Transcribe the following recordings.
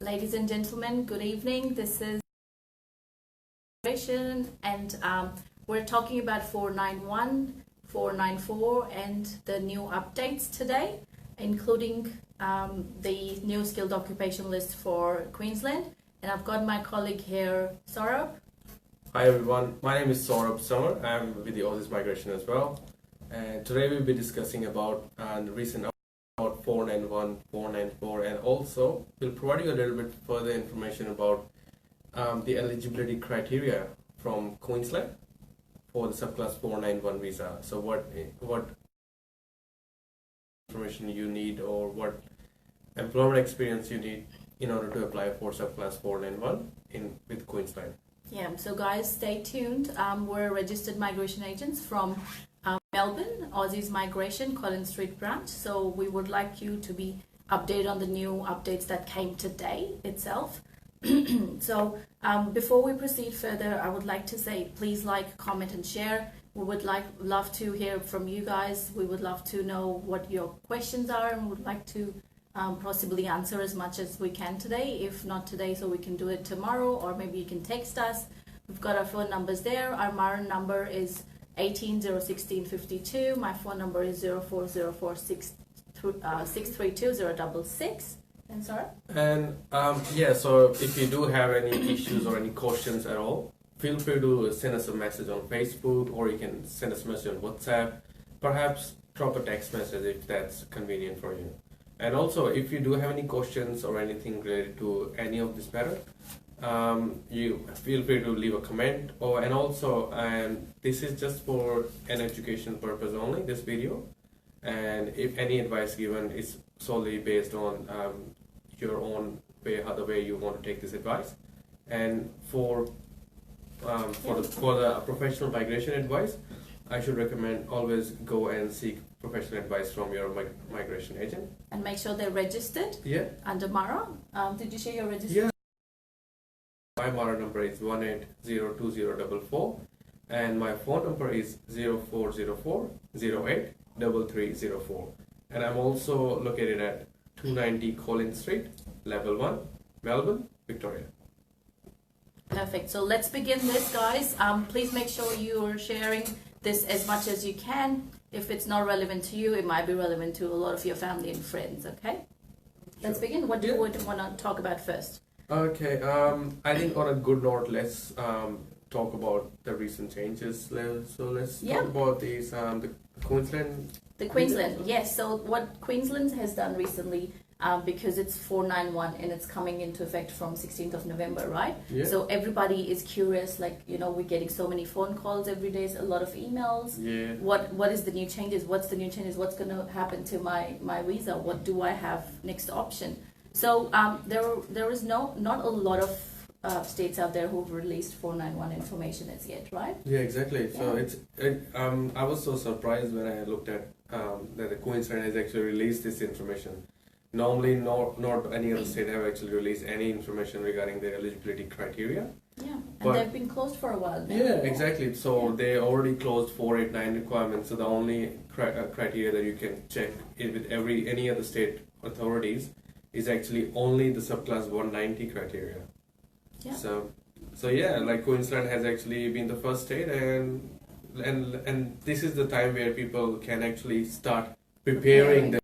Ladies and gentlemen, good evening. This is Qualification, and we're talking about 491, 494, and the new updates today, including the new skilled occupation list for Queensland. And I've got my colleague here, Saurabh. Hi everyone, my name is Saurabh Summer. I'm with the Aussizz Migration as well. And today we'll be discussing about the recent about 491, 494, and also we'll provide you a little bit further information about the eligibility criteria from Queensland for the subclass 491 visa. So what information you need or what employment experience you need in order to apply for subclass 491 with Queensland. Yeah, so guys, stay tuned. We're registered migration agents from Melbourne, Aussizz Migration, Collins Street branch. So we would like you to be updated on the new updates that came today itself. So before we proceed further, I would like to say, please like, comment, and share. We would love to hear from you guys. We would love to know what your questions are, and would like to possibly answer as much as we can today. If not today, so we can do it tomorrow, or maybe you can text us. We've got our phone numbers there. Our Maran number is 18 016 52. My phone number is 0404 632 066. And sorry? And yeah, so if you do have any issues or any questions at all, feel free to send us a message on Facebook, or you can send us a message on WhatsApp. Perhaps drop a text message if that's convenient for you. And also, if you do have any questions or anything related to any of this matter, you feel free to leave a comment. And this is just for an education purpose only, this video. And if any advice given is solely based on your own way, the way you want to take this advice. And for the professional migration advice, I should recommend always go and seek professional advice from your migration agent. And make sure they're registered. Yeah. Under Mara. Did you share your registration? Yeah. My Mara number is 18020044, and my phone number is 0404 083304. And I'm also located at 290 Collins Street, Level 1, Melbourne, Victoria. Perfect. So let's begin this, guys. Please make sure you're sharing this as much as you can. If it's not relevant to you, it might be relevant to a lot of your family and friends, okay? Let's begin. What do you want to talk about first? Okay, I think on a good note, let's talk about the recent changes. So let's talk about these, the Queensland. The Queensland, yes. So what Queensland has done recently, because it's 491 and it's coming into effect from 16th of November, right? Yeah. So everybody is curious, like, we're getting so many phone calls every day, a lot of emails. Yeah. What is the new changes? What's the new changes? What's going to happen to my visa? What do I have next option? So there is not a lot of states out there who've released 491 information as yet, right? Yeah, exactly. So I was so surprised when I looked at that the Queensland has actually released this information. Normally, not any other state have actually released any information regarding their eligibility criteria. Yeah, and they've been closed for a while now. Yeah, exactly. So they already closed 489 requirements. So the only criteria that you can check with any other state authorities is actually only the subclass 190 criteria. Yeah. So yeah, like Queensland has actually been the first state, and this is the time where people can actually start preparing.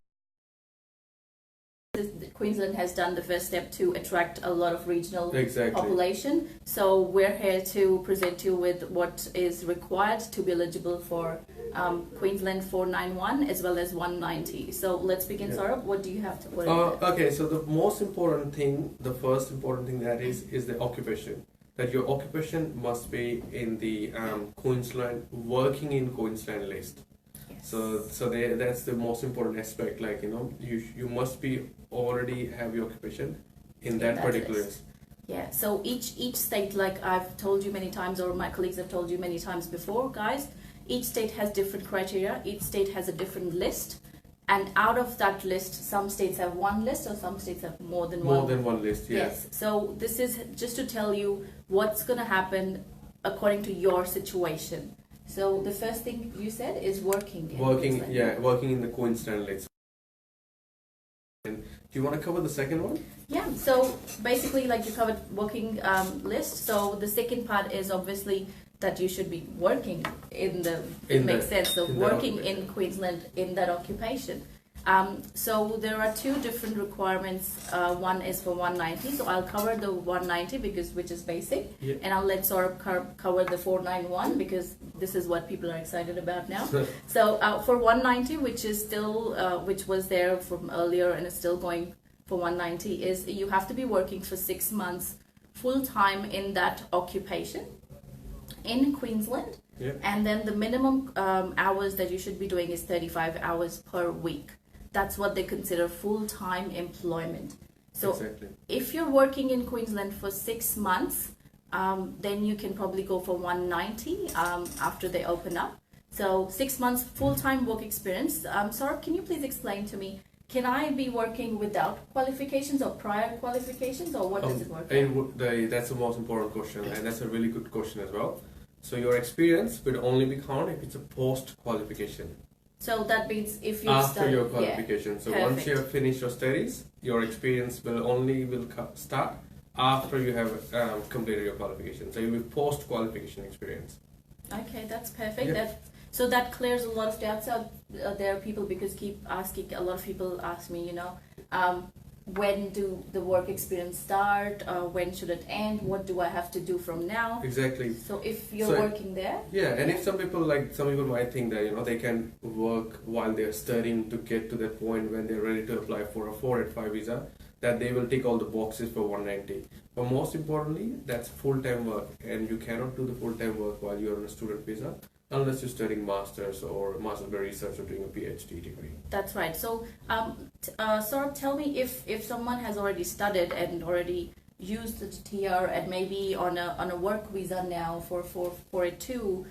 Queensland has done the first step to attract a lot of regional Exactly. population. So we're here to present you with what is required to be eligible for Queensland 491 as well as 190. So let's begin, Saurabh. What do you have to? Okay, so the most important thing, the first important thing that is the occupation. That your occupation must be in the Queensland, working in Queensland list. So that's the most important aspect. Like, you must be already have your occupation in that particular list. Yeah. So each state, like I've told you many times, or my colleagues have told you many times before, guys, each state has different criteria. Each state has a different list, and out of that list, some states have one list, or some states have more than one. More than one list. Yes. So this is just to tell you what's going to happen according to your situation. So the first thing you said is working in Queensland. Working in the Queensland list. And do you want to cover the second one? Yeah, so basically, like you covered working list. So the second part is obviously that you should be working it makes sense. So working in Queensland in that occupation. So there are two different requirements. One is for 190. So I'll cover the 190 which is basic, and I'll let Saurabh cover the 491 because this is what people are excited about now. So for 190, which is still which was there from earlier and is still going for 190, is you have to be working for 6 months full time in that occupation in Queensland, and then the minimum hours that you should be doing is 35 hours per week. That's what they consider full-time employment. So if you're working in Queensland for 6 months, then you can probably go for 190 after they open up. So 6 months full-time work experience. Saurabh, can you please explain to me, can I be working without qualifications or prior qualifications, or what does it work like? That's the most important question, and that's a really good question as well. So your experience will only be counted if it's a post-qualification. So that means if you after your qualification. So perfect. once you have finished your studies, your experience will start after you have completed your qualification. So you will post qualification experience. Okay, that's perfect. So that clears a lot of doubts out there, people, because a lot of people ask me, when do the work experience start? When should it end? What do I have to do from now? Exactly. So if you're working there. If some people might think that they can work while they're studying to get to that point when they're ready to apply for a 485 visa, that they will tick all the boxes for 190. But most importantly, that's full-time work, and you cannot do the full-time work while you're on a student visa unless you're studying masters or master's by research or doing a PhD degree. That's right. So, Saurabh, tell me if someone has already studied and already used the TR and maybe on a work visa now for 482,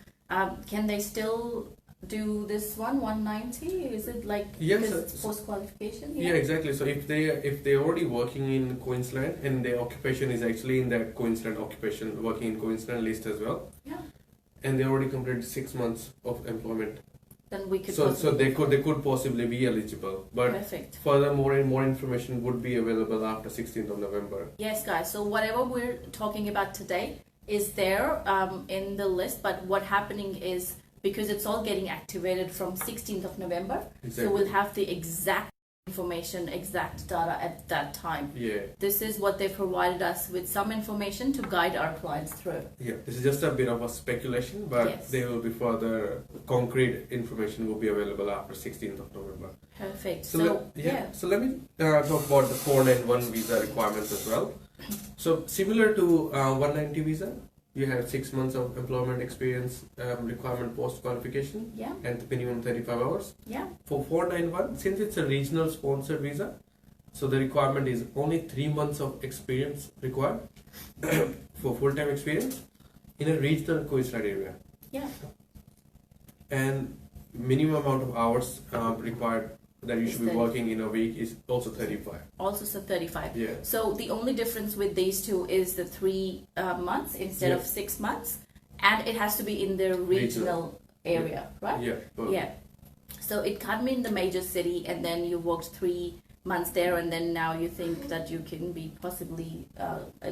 can they still do this 190? Is it like post qualification? Yeah, exactly. So if they're already working in Queensland and their occupation is actually in that Queensland occupation, working in Queensland list as well. Yeah. And they already completed 6 months of employment. Then we could. So they could possibly be eligible. But perfect. Furthermore, more information would be available after 16th of November. Yes, guys. So whatever we're talking about today is there in the list. But what happening is, because it's all getting activated from 16th of November, so we'll have the exact information, exact data at that time. Yeah. This is what they provided us with, some information to guide our clients through. Yeah, this is just a bit of a speculation, but there will be further concrete information will be available after 16th of November. Perfect. So let me talk about the 491 visa requirements as well. So similar to 190 visa, you have 6 months of employment experience requirement post qualification, and the minimum 35 hours. Yeah. For 491, since it's a regional sponsored visa, so the requirement is only 3 months of experience required for full-time experience in a regional Queensland area. Yeah. And minimum amount of hours required that you should be working in a week is also 35. Also 35. Yeah. So the only difference with these two is the 3 months instead of 6 months, and it has to be in the regional area, right? Yeah. Yeah. So it can't be in the major city and then you worked 3 months there and then now you think that you can be possibly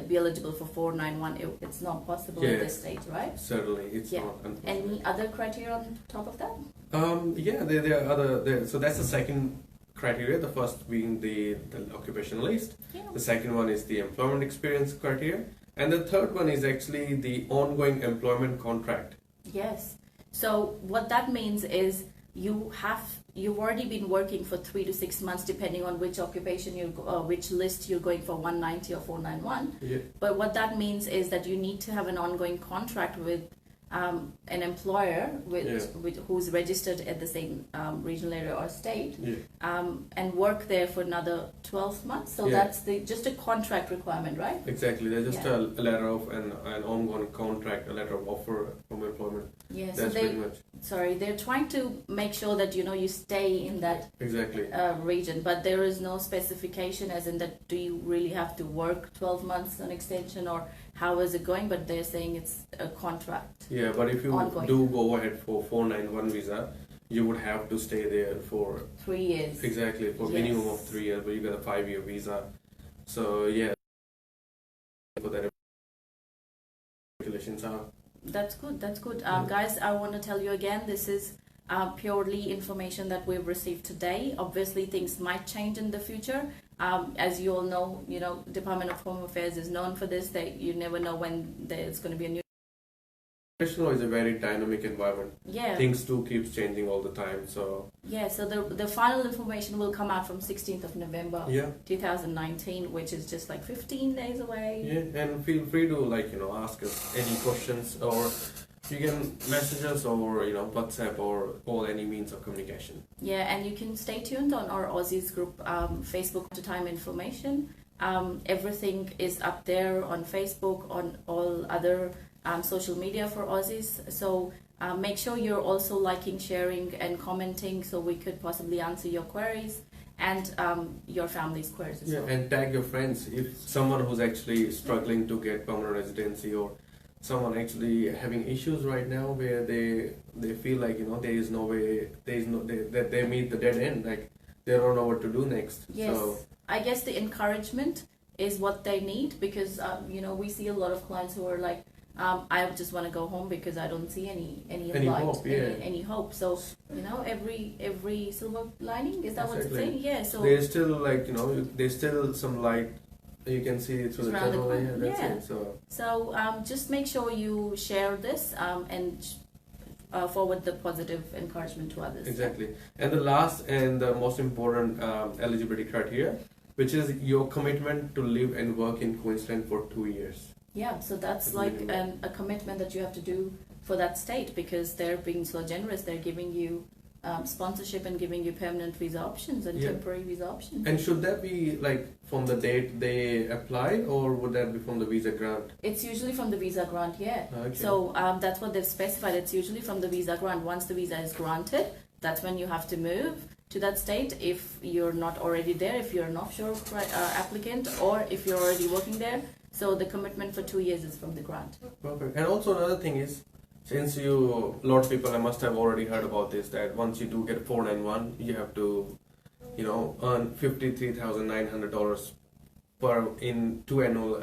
be eligible for 491. It's not possible at this stage, right? Certainly, it's not. Any other criteria on top of that? There are other. So that's the second criteria. The first being the occupation list. Yeah. The second one is the employment experience criteria, and the third one is actually the ongoing employment contract. Yes. So what that means is you've already been working for 3 to 6 months, depending on which occupation which list you're going for, 190 or 491. Yeah. But what that means is that you need to have an ongoing contract with an employer who's registered at the same regional area or state, and work there for another 12 months. So that's just a contract requirement, right? Exactly. There's just a letter of an ongoing contract, a letter of offer from employment. Yeah. That's so pretty much. They're trying to make sure that you stay in that region, but there is no specification as in that do you really have to work 12 months on extension or how is it going, but they're saying it's a contract. Yeah, but if you do go ahead for 491 visa, you would have to stay there for 3 years. Exactly, for minimum of 3 years, but you get a 5-year visa. So yeah, for that regulations are. That's good. That's good. Guys, I want to tell you again, this is purely information that we've received today. Obviously, things might change in the future. As you all know, Department of Home Affairs is known for this. That you never know when there's going to be a new. Immigration law is a very dynamic environment. Yeah. Things too keeps changing all the time. So. Yeah. So the final information will come out from 16th of November. Yeah. 2019, which is just like 15 days away. Yeah, and feel free to ask us any questions, or you can message us, or WhatsApp, or all any means of communication. Yeah, and you can stay tuned on our Aussizz group Facebook to time information. Everything is up there on Facebook, on all other social media for Aussizz. So make sure you're also liking, sharing, and commenting, so we could possibly answer your queries and your family's queries as well. And tag your friends. If someone who's actually struggling to get permanent residency, or someone actually having issues right now where they feel like there is no way, that they meet the dead end, like they don't know what to do next. Yes, so I guess the encouragement is what they need, because we see a lot of clients who are like, I just want to go home because I don't see any light, hope, any hope. So every silver lining, is that what it's saying? Yeah. So there's still there's still some light. You can see it through the tunnel. Yeah, that's it. So just make sure you share this and forward the positive encouragement to others. Exactly. And the last and the most important eligibility criteria, which is your commitment to live and work in Queensland for 2 years. Yeah, so that's like a commitment that you have to do for that state, because they're being so generous. They're giving you sponsorship and giving you permanent visa options and temporary visa options. And should that be like from the date they apply, or would that be from the visa grant? It's usually from the visa grant, yeah. Okay. So that's what they've specified. It's usually from the visa grant. Once the visa is granted, that's when you have to move to that state if you're not already there, if you're an offshore applicant, or if you're already working there. So the commitment for 2 years is from the grant. Perfect. And also another thing is, since a lot of people, I must have already heard about this, that once you do get 491, you have to, earn $53,900 in 2 annual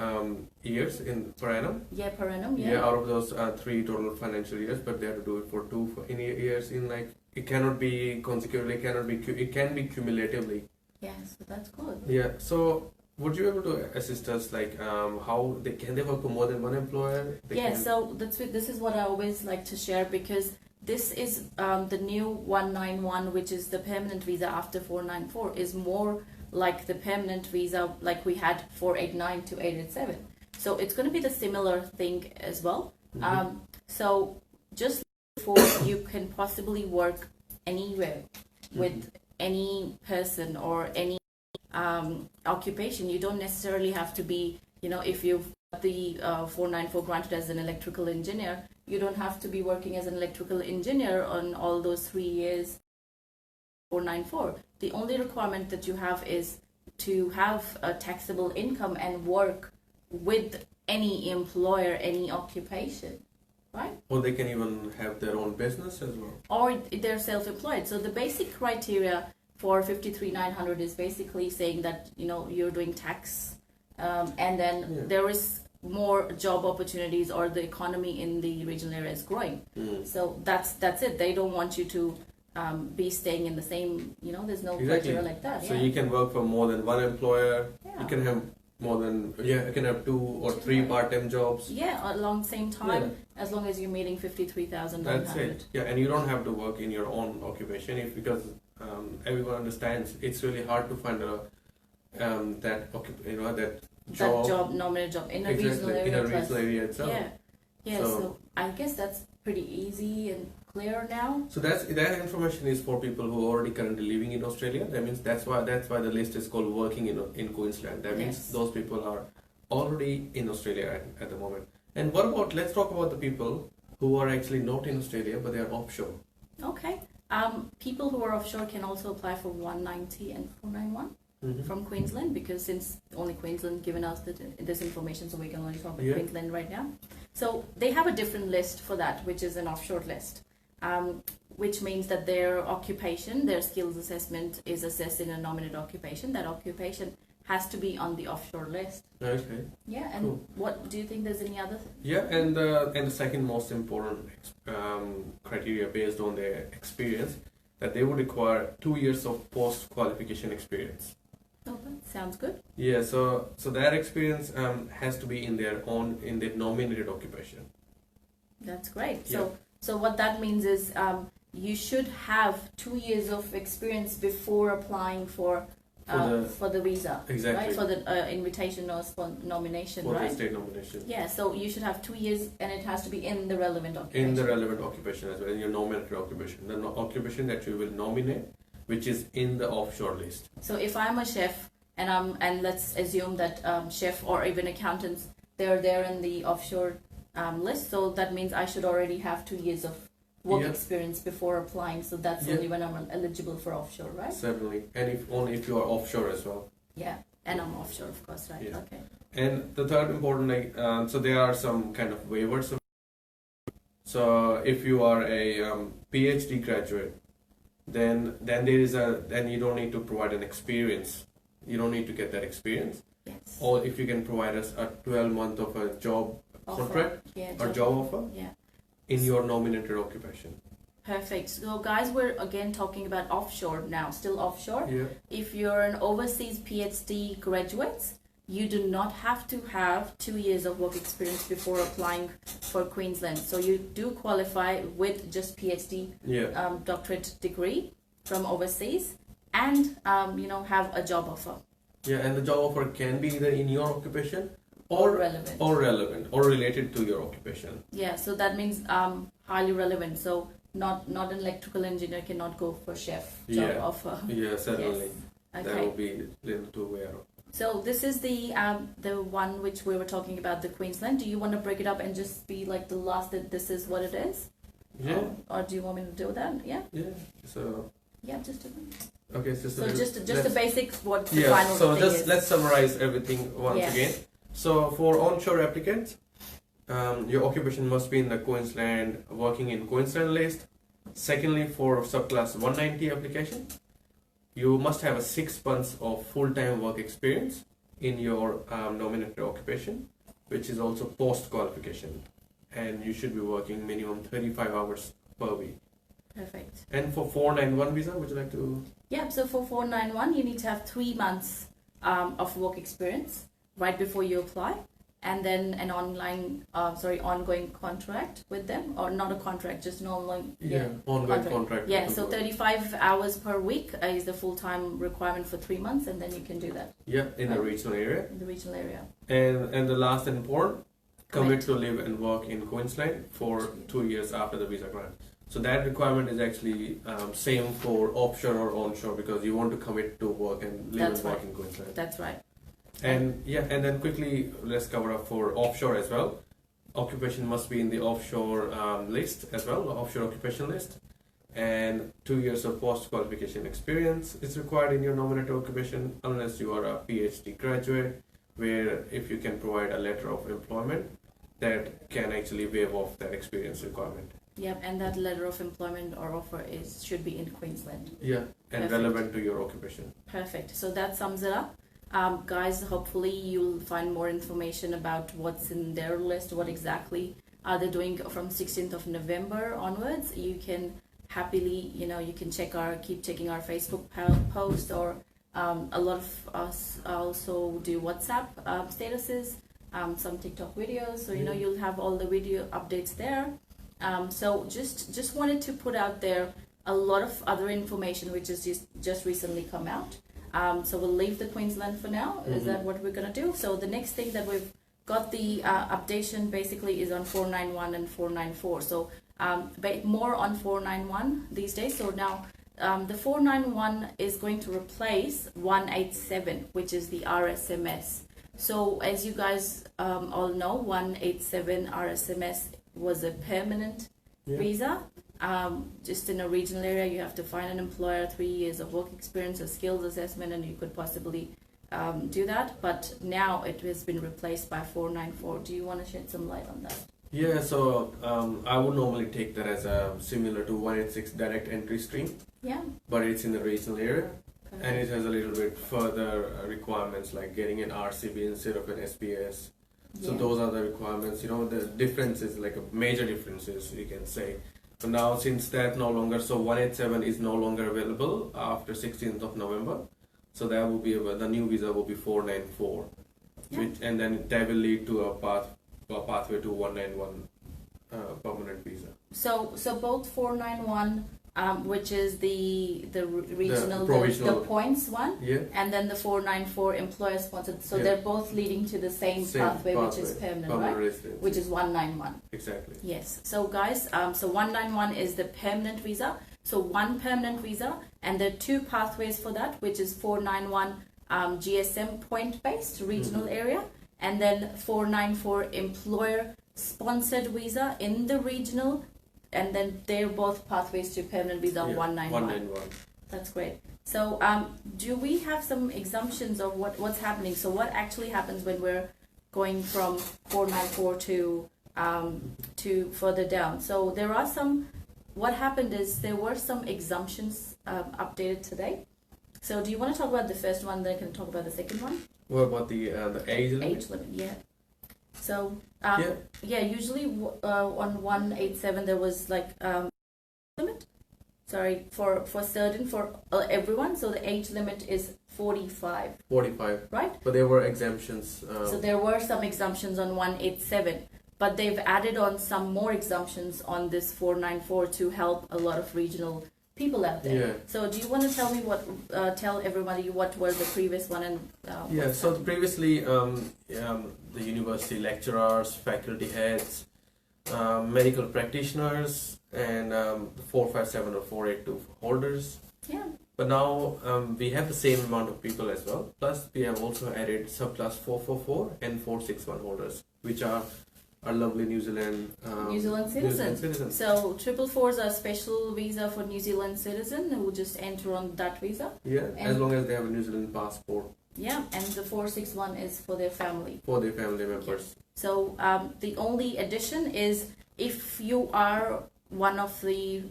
years per annum. Yeah, per annum. Yeah, out of those 3 total financial years, but they have to do it for 2 years. It cannot be consecutively. It can be cumulatively. Yeah, so that's good. Yeah. So would you be able to assist us, how can they work for more than one employer? So this is what I always like to share, because this is the new 191, which is the permanent visa after 494, is more like the permanent visa like we had 489 to 887. So it's going to be the similar thing as well. Mm-hmm. So just before you can possibly work anywhere with any person or any occupation. You don't necessarily have to be, if you've got the 494 granted as an electrical engineer, you don't have to be working as an electrical engineer on all those 3 years 494. The only requirement that you have is to have a taxable income and work with any employer, any occupation, right? Or they can even have their own business as well. Or they're self-employed. So the basic criteria for 53,900 is basically saying that you're doing tax, and then there is more job opportunities, or the economy in the regional area is growing. So that's it. They don't want you to be staying in the same. There's no criteria like that. So you can work for more than one employer. Yeah. You can have more than you can have 2 or 3 part-time jobs. Yeah, along the same time, as long as you're meeting 53,900. That's it. Yeah, and you don't have to work in your own occupation because everyone understands it's really hard to find that job, nominal job in a regional area itself. Yeah. So I guess that's pretty easy and clear now. So that information is for people who are already currently living in Australia. That means that's why the list is called working in Queensland. That means those people are already in Australia at the moment. And let's talk about the people who are actually not in Australia but they are offshore. Okay. People who are offshore can also apply for 190 and 491 from Queensland, because since only Queensland given us this information, so we can only talk about Queensland right now. So they have a different list for that, which is an offshore list. which means that their occupation, their skills assessment is assessed in a nominated occupation. That occupation has to be on the offshore list. Okay. Yeah, and Cool. what do you think there's any other? Yeah, and the second most important criteria based on their experience, that they would require 2 years of post qualification experience. Oh, that sounds good. Yeah, so that experience has to be in their nominated occupation. That's great. Yeah. So what that means is you should have 2 years of experience before applying for the visa. Exactly. Right, for the invitation or for nomination, For right? the state nomination. Yeah, so you should have 2 years, and it has to be in the relevant occupation. In the relevant occupation as well, in your nominated occupation, the occupation that you will nominate, which is in the offshore list. So if I'm a chef, and let's assume that chef or even accountants, they're there in the offshore list, so that means I should already have 2 years of work Yeah. experience before applying. So that's Yeah. only when I'm eligible for offshore, right? Certainly, and if you are offshore as well. Yeah, and I'm offshore, of course, right? Yeah. Okay. And the third important, so there are some kind of waivers. So if you are a PhD graduate, then you don't need to provide an experience. You don't need to get that experience. Yes. Or if you can provide us a 12-month of a job Offer. contract Yeah, or job offer Yeah. in your nominated occupation. Perfect. So guys, we're again talking about offshore now, still offshore. Yeah. If you're an overseas PhD graduate, you do not have to have 2 years of work experience before applying for Queensland. So you do qualify with just PhD Yeah. doctorate degree from overseas, and have a job offer Yeah, and the job offer can be either in your occupation or or relevant. or related to your occupation. Yeah, so that means highly relevant. So not an electrical engineer cannot go for chef job Yeah. offer. Yeah, certainly. Yes. That Okay. will be little to aware of. So this is the one which we were talking about, the Queensland. Do you want to break it up and just be like the last that this is what it is? Yeah. Or do you want me to do that? Yeah. Yeah. So Yeah. Just a okay, so just the basic what the yeah. final So thing just is. let's summarize everything once Yes. again. So for onshore applicants, your occupation must be in the Queensland, working in Queensland list. Secondly, for subclass 190 application, you must have a 6 months of full-time work experience in your nominated occupation, which is also post-qualification, and you should be working minimum 35 hours per week. Perfect. And for 491 visa, would you like to? Yeah. So for 491, you need to have 3 months of work experience right before you apply, and then an ongoing contract with them, or not a contract, just an online. Ongoing contract. Yeah, so 35 hours per week is the full-time requirement for 3 months, and then you can do that Yeah, in the Right. regional area. in the regional area. And the last and important, commit Correct. to live and work in Queensland for 2 years after the visa grant. So that requirement is actually same for offshore or onshore, because you want to commit to work and live That's and work right. in Queensland. That's right. And and then quickly let's cover up for offshore as well. Occupation must be in the offshore list as well, offshore occupation list. And 2 years of post qualification experience is required in your nominated occupation, unless you are a PhD graduate, where if you can provide a letter of employment that can actually waive off that experience requirement. Yep, and that letter of employment or offer should be in Queensland. Yeah, and Perfect. relevant to your occupation. Perfect. So that sums it up. Guys, hopefully you'll find more information about what's in their list, what exactly are they doing from 16th of November onwards. You can happily, you can keep checking our Facebook post, or a lot of us also do WhatsApp statuses, some TikTok videos. So, you'll have all the video updates there. So just wanted to put out there a lot of other information which has just recently come out. So we'll leave the Queensland for now. Is that what we're going to do? So the next thing that we've got the updation basically is on 491 and 494. So more on 491 these days. So now the 491 is going to replace 187, which is the RSMS. So as you guys all know, 187 RSMS was a permanent visa. Just in a regional area, you have to find an employer, 3 years of work experience, a skills assessment, and you could possibly do that. But now it has been replaced by 494. Do you want to shed some light on that? Yeah, so I would normally take that as a similar to 186 direct entry stream, Yeah. but it's in the regional area. And Perfect. it has a little bit further requirements like getting an RCB instead of an SBS. So Yeah. those are the requirements. You know, the differences, like a major differences, you can say. But now, since that no longer, so 187 is no longer available after 16th of November. So that will be the new visa will be 494, Yeah. and then that will lead to a pathway to 191 permanent visa. So both 491, which is the regional, the provisional. points one, Yeah. and then the 494 employer sponsored. So Yeah. they're both leading to the same pathway, which is permanent, right? residency. Which is 191. Exactly. Yes. So guys, so 191 is the permanent visa. So one permanent visa, and there are two pathways for that, which is 491 GSM point based regional area, and then 494 employer sponsored visa in the regional, and then they're both pathways to permanent visa. Yeah, 191. 191. That's great. So do we have some exemptions of what's happening? So what actually happens when we're going from 494 to further down? So there are some. What happened is there were some exemptions updated today. So do you want to talk about the first one, then I can talk about the second one? What about the age limit? Age limit, yeah. So Yeah. usually on 187 there was like limit. Sorry, for certain for everyone. So the age limit is 45. 45. Right. But there were exemptions. So there were some exemptions on 187, but they've added on some more exemptions on this 494 to help a lot of regional people out there. Yeah. So do you want to tell me tell everybody what was the previous one and Yeah, so previously the university lecturers, faculty heads, medical practitioners, and 457 or 482 holders. Yeah. But now we have the same amount of people as well. Plus, we have also added subclass 444 and 461 holders, which are our lovely New Zealand citizens. So 444s are a special visa for New Zealand citizen who just enter on that visa. Yeah, as long as they have a New Zealand passport. Yeah, and the 461 is for their family. For their family members. So the only addition is if you are one of the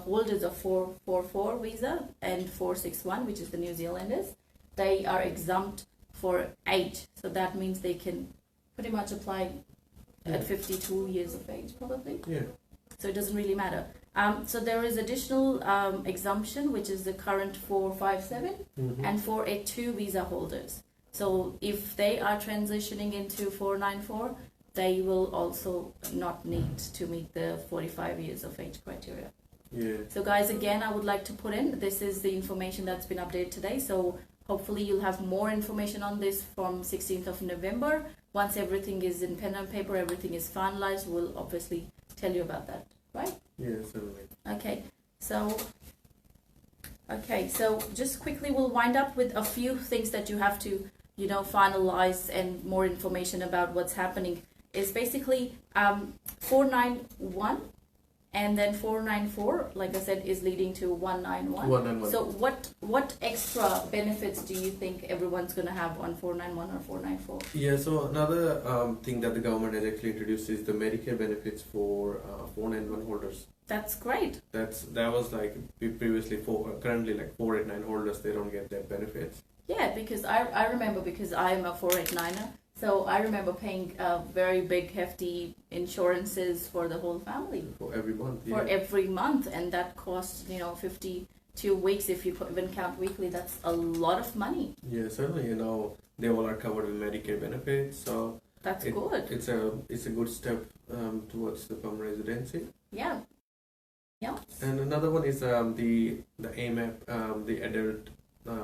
holders of 444 visa and 461, which is the New Zealanders, they are exempt for age. So that means they can pretty much apply at 52 years of age, probably. Yeah. So it doesn't really matter. So there is additional exemption, which is the current 457 and 482 visa holders. So if they are transitioning into 494, they will also not need to meet the 45 years of age criteria. Yeah. So guys, again, I would like to put in, this is the information that's been updated today. So hopefully you'll have more information on this from 16th of November. Once everything is in pen and paper, everything is finalized, we'll obviously tell you about that, right? Yeah, certainly. Okay, so just quickly we'll wind up with a few things that you have to, finalize, and more information about what's happening is basically 491 and then 494, like I said, is leading to 191. 191. So what extra benefits do you think everyone's going to have on 491 or 494? Yeah, so another thing that the government has actually introduced is the Medicare benefits for 491 holders. That's great. That was like previously currently like 489 holders, they don't get that benefits. Yeah, because I remember, because I'm a 489er, so I remember paying very big hefty insurances for the whole family. For every month, yeah. For every month, and that costs 52 weeks if you even count weekly. That's a lot of money. Yeah, certainly. They all are covered with Medicare benefits, so that's good. It's a good step towards the permanent residency. Yeah. Yeah. And another one is the AMAP, the Adult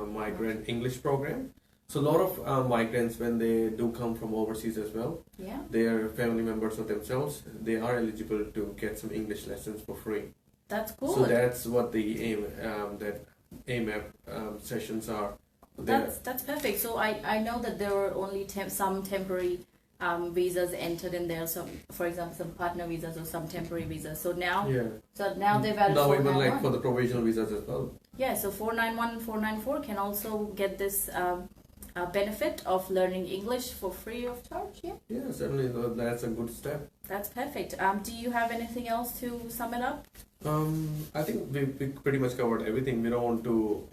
Migrant English Program. So a lot of migrants, when they do come from overseas as well, yeah, they are family members of themselves. They are eligible to get some English lessons for free. That's good. So that's what the AMAP sessions are. That's perfect. So I know that there were only some temporary visas entered in there. So for example, some partner visas or some temporary visas. So now, they've added. Now even like for the provisional visas as well. Yeah. So 491 and 494 can also get this benefit of learning English for free of charge. Yeah. Yeah, certainly that's a good step. That's perfect. Do you have anything else to sum it up? I think we pretty much covered everything. We don't want to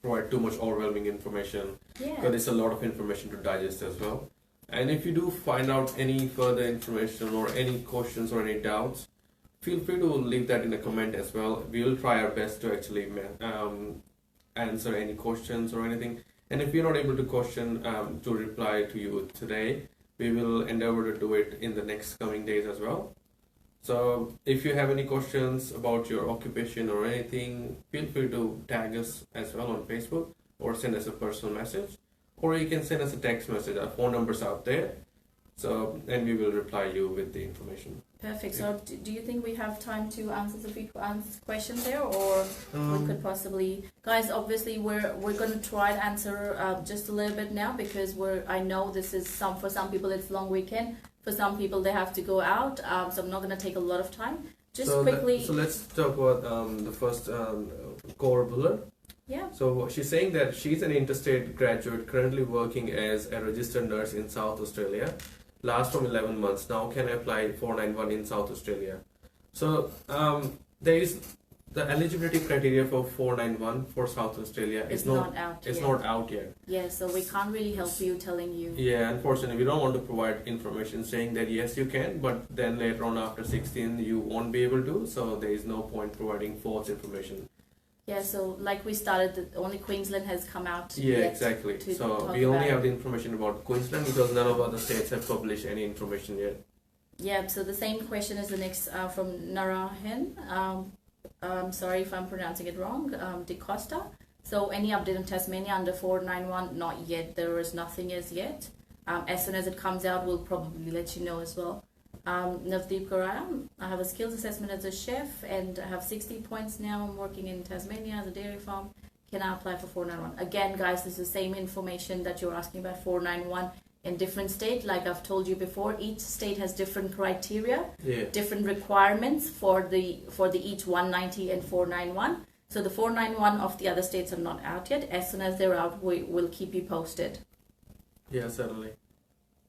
provide too much overwhelming information, Yeah. because it's a lot of information to digest as well. And if you do find out any further information or any questions or any doubts, feel free to leave that in a comment as well. We will try our best to actually answer any questions or anything. And if we're not able to reply to you today, we will endeavor to do it in the next coming days as well. So if you have any questions about your occupation or anything, feel free to tag us as well on Facebook or send us a personal message, or you can send us a text message. Our phone number's out there. So, and we will reply you with the information. Perfect. So, do you think we have time to answer the few questions there, or we could possibly, guys? Obviously, we're going to try to answer just a little bit now, because I know this is for some people it's long weekend. For some people they have to go out. So I'm not going to take a lot of time. Just quickly. So let's talk about the first core bullet. Yeah. So she's saying that she's an interstate graduate currently working as a registered nurse in South Australia. Last from 11 months. Now can I apply 491 in South Australia? So there is the eligibility criteria for 491 for South Australia. It's not out It's yet. not out yet. Yeah, so we can't really help you telling you. Yeah, unfortunately, we don't want to provide information saying that yes, you can, but then later on after 16, you won't be able to. So there is no point providing false information. Yeah, so like we started, only Queensland has come out. Yeah, yet exactly. to So talk we only about have the information about Queensland, because none of other states have published any information yet. Yeah, so the same question is the next from Narahen. I'm sorry if I'm pronouncing it wrong. De Costa. So any update on Tasmania under 491? Not yet. There is nothing as yet. As soon as it comes out, we'll probably let you know as well. Navdeep Karaya, I have a skills assessment as a chef and I have 60 points now. I'm working in Tasmania as a dairy farm. Can I apply for 491? Again, guys, this is the same information that you're asking about 491 in different state. Like I've told you before, each state has different criteria, different requirements for the each 190 and 491. So the 491 of the other states are not out yet. As soon as they're out, we will keep you posted. Yeah, certainly.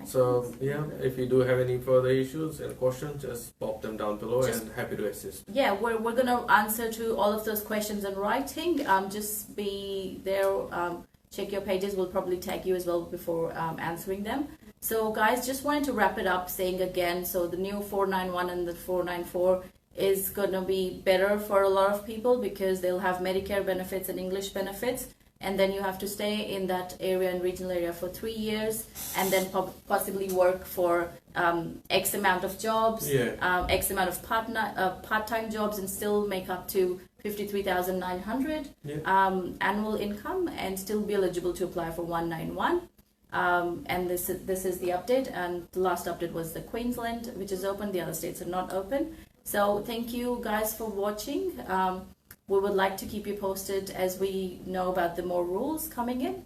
So yeah, if you do have any further issues and questions, just pop them down below, and happy to assist. Yeah, we're gonna answer to all of those questions in writing. Just be there. Check your pages. We'll probably tag you as well before answering them. So guys, just wanted to wrap it up saying again, so the new 491 and the 494 is gonna be better for a lot of people, because they'll have Medicare benefits and English benefits. And then you have to stay in that area and regional area for 3 years, and then possibly work for X amount of jobs, X amount of part-time jobs, and still make up to 53,900 annual income, and still be eligible to apply for 191. And this is the update. And the last update was the Queensland, which is open. The other states are not open. So thank you guys for watching. We would like to keep you posted as we know about the more rules coming in.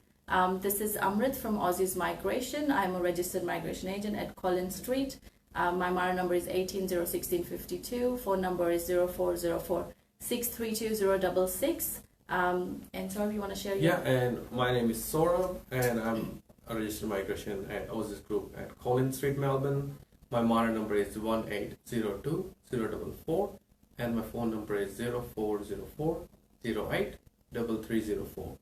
This is Amrit from Aussizz Migration. I'm a registered migration agent at Collins Street. My MARA number is 18-01652. Phone number is 0404-632-066. And so if you want to share your... Yeah, and my name is Sora, and I'm a registered migration at Aussizz Group at Collins Street, Melbourne. My MARA number is 1802-044. And my phone number is 0404-08-3304.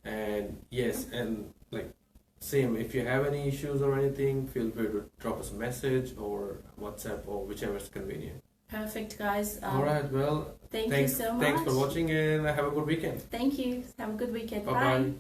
And yes, and like same, if you have any issues or anything, feel free to drop us a message or WhatsApp or whichever is convenient. Perfect, guys. Alright, well, thank you so much. Thanks for watching, and have a good weekend. Thank you. Have a good weekend. Bye-bye. Bye.